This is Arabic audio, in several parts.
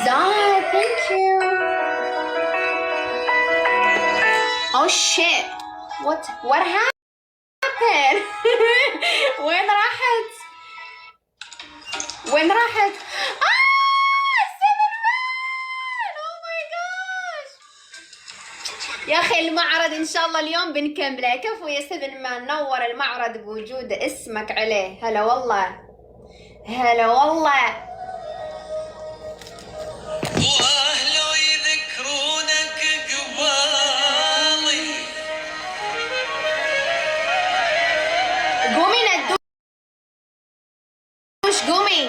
Zara, thank you. Oh shit. What happened? وين راحت؟ وين راحت؟ Oh my gosh. يا اخي المعرض ان شاء الله اليوم بنكمله. كفو يا سيفن مان، نور المعرض بوجود اسمك عليه. هلا والله، هلا والله. واهله يذكرونك قبالي. قومي ندوش قومي.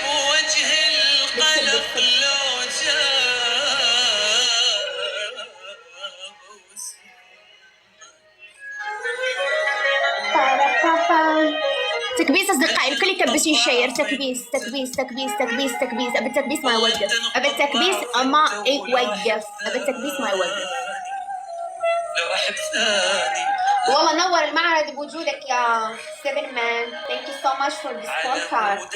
بوجه القلق لو تكبيس اصدقائي، الكل يكبس يشير. تكبيس تكبيس تكبيس تكبيس تكبيس. ابي التكبيس ما يوقف، ابي التكبيس ما يوقف، ابي التكبيس ما يوقف. لو احب ثاني. والله نور المعرض بوجودك يا سيفن مان. Thank you so much for this podcast.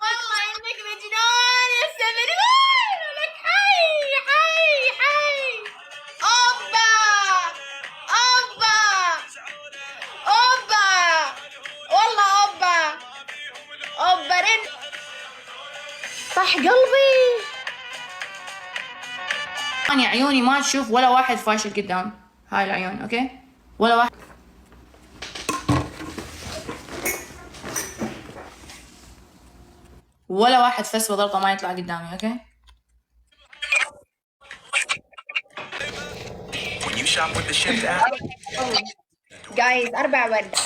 والله انك مجنون يا سيفن مان. لك حي حي حي. اوبا اوبا اوبا، والله اوبا اوبا رن. صح قلبي. أنا عيوني ما تشوف ولا واحد فاشل قدام هاي العيون. اوكي، ولا واحد. ولا واحد فس بضغطه ما يطلع قدامي. اوكي. جايز 4 ورد.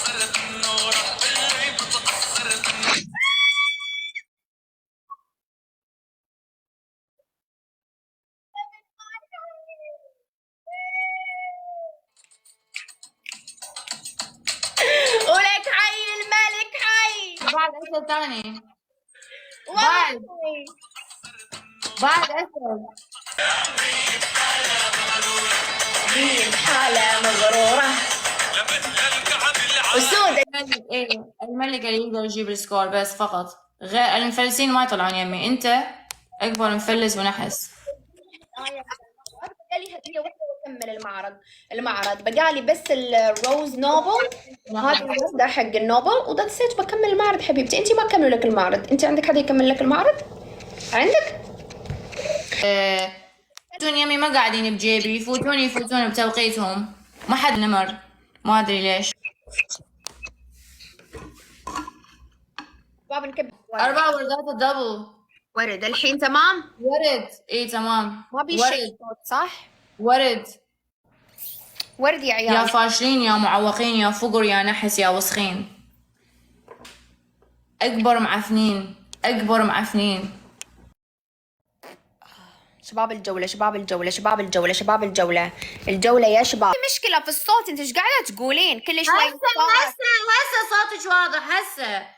ولك حي الملك حي. بعد اسد ثاني. والله بعد اسد. هي بحالة مغرورة. أسود. الملك اللي يقدر يجيب السكور بس فقط. غير المفلسين ما يطلعون يمي. انت اكبر مفلس ونحس. بقالي هدية واحدة واكمل المعرض بقالي بس الروز نوبل. هذا ده حق النوبل وده سيت بكمل المعرض. حبيبتي انت ما كملوا لك المعرض، انت عندك حد يكمل لك المعرض؟ عندك؟ يفوتون يمي ما قاعدين بجيبي، يفوتون بتوقيتهم. ما حد نمر، ما ادري ليش. باب نكب 4 وردات الدبل. ورد الحين تمام؟ ورد ايه تمام. ما بيشيء صوت صح؟ ورد ورد يا عيال. يا فاشلين يا معوقين يا فقر يا نحس يا وسخين. اكبر معفنين اكبر معفنين. شباب الجولة شباب الجولة شباب الجولة شباب الجولة. الجولة يا شباب. في مشكلة في الصوت، انت ايش قاعدة تقولين كل شوي؟ هسه صوتك واضح. هسه